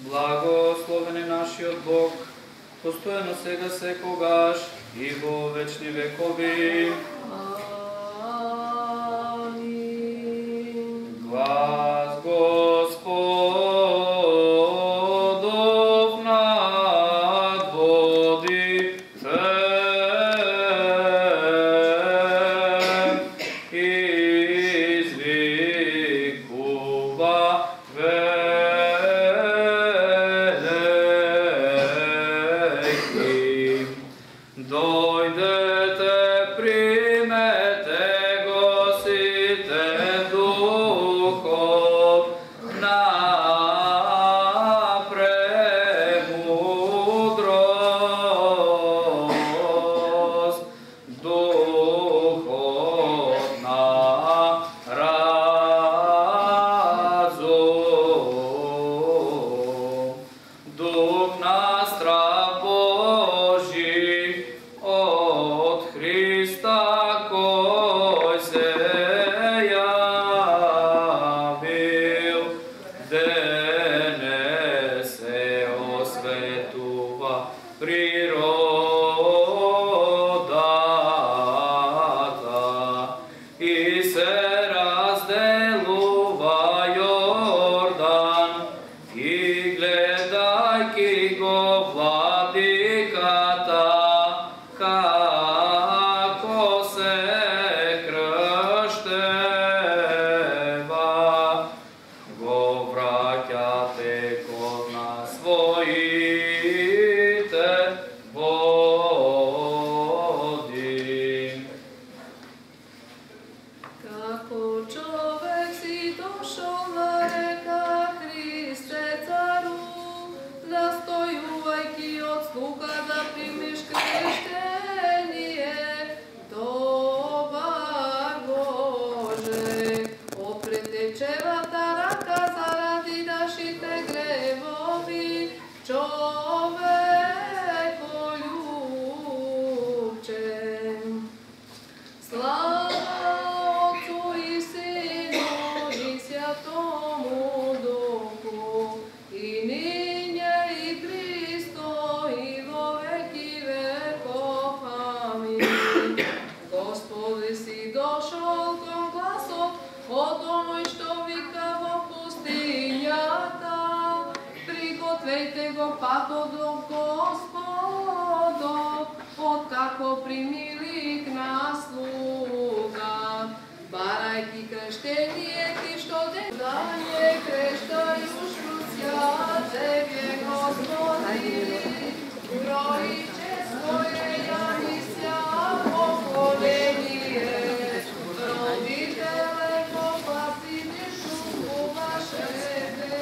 Благословен е нашиот Бог, постојано сега секогаш и во вечни векови. Амин. Глас Господов над водите извикува велики. Дојдете, примете го сите духов на премудрост, духов на разум, дух на страх Божий от Христа, кој се јавил, денес се осветува природата и се разделува Јордан, и гледајки го владиката, како се крштева, го враќате код на своите води. Како човек си дошол на река Христе цару, настојувајќи од слуга да примиш крштение. Добар Боже, опретечевата рака заради нашите гревови, човеколюбчен. Слава Отцу и Сину и Святому Духу, и ниње и присто и во веки веков. Амин. Господи, си дошол кон гласот од оној што вика во пустињата. Пригответе го патот до Господов, откако примили к нас слуга. Барајки крштение ти што дanje крштајуш Руся, Тебе Господи, Троиче своje јавися поколение, родителе погласите шуму ваше Тебе,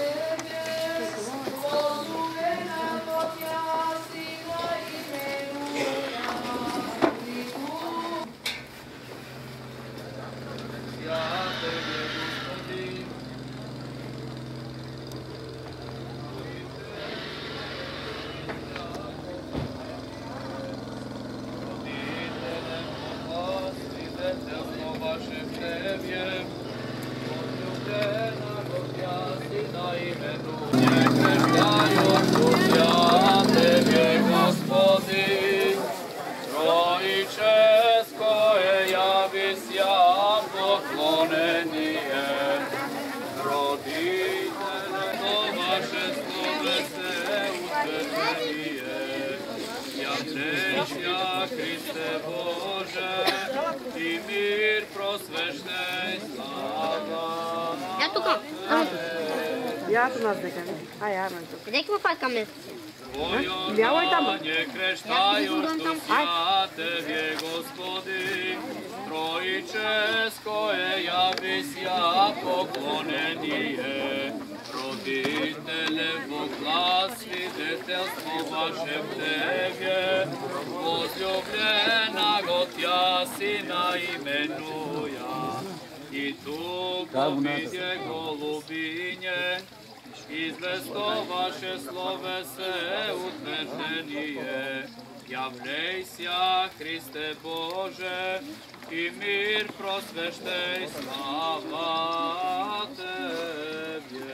возлюбена во Тја Сина именуја. Ja Tebe, Gospodи, родителе, свидетелство ваше в Тебе, возлюбена во Тја Сина именуја, крштајот Руся, Тебе, Господи, Троическо е јавися поклонение, родителе до ваше словесе утверждение, јавнеся Христе Боже, и мир просвещај слава. Ja тука. Ja tu nas dekam. A ja mam tu. Къде има паткаме? Бяло е там. Не крещајош Дуся Тебе, Господи, Троическо е јавися поклонение, родителе во глас свидетелство ваше в Тебе, возлюбljena го Тја Сина именуја, и тука виде голубиње, известоваше словесе утверждение, Јавлејся, Христе Боже, и мир просвещај слава Тебе.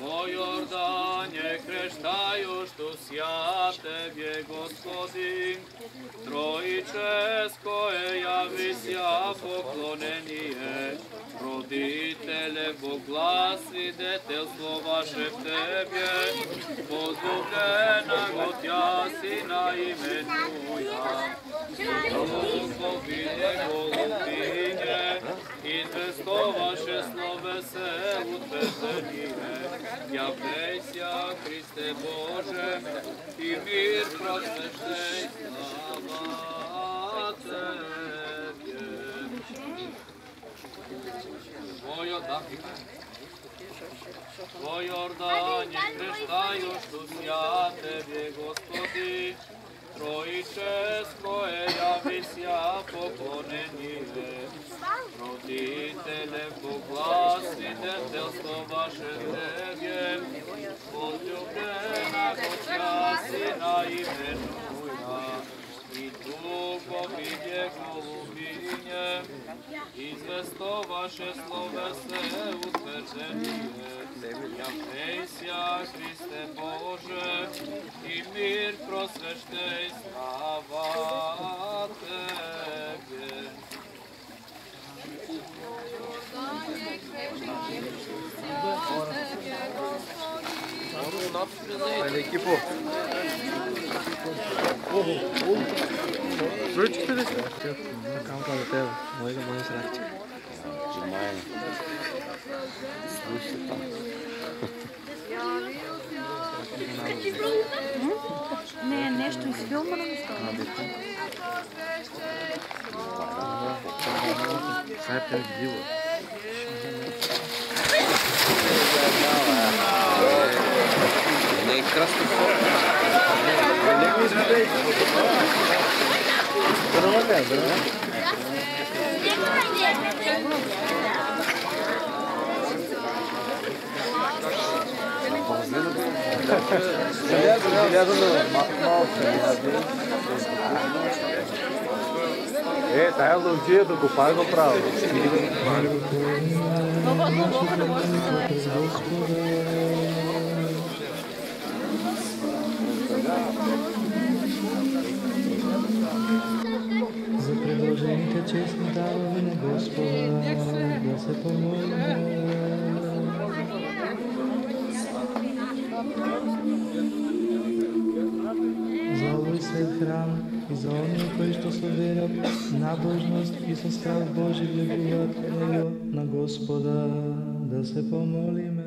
По Йордане крещающ у святебе Господин, Троическое явися поклонение, Родителе Бог глас свидетельство ваше в Тебе, возлюбленого Тя Сина именуя, Благословение голубине, известо ваше словесе утверждение, являйся, Христе Боже, и мир просвещай, слава Тебе. По Йордане крещающ у святебе Господи, Троическое явися поклонение, Родителе Бог глас свидетельство ваше Тебе, возлюбленного Тя Сина именуя, и Духовиде голубине, известо ваше словесе утверждение, являйся, Христе Боже, и мир просвещай, слава Тебе. Екипо. Връчите ли? Кампа за тебе. Може да бъде срачи. Внимание. Слушай там. Не, нещо из филма да ми става. Сега е предвидило. Не е кръстно. Тая лъвджия да го пази направо. За предложените честни дарове на Господа да се помолим. За овој свет храм и за оние кои што со вера, набожност и со страх Божи влегуваат во него на Господа да се помолиме.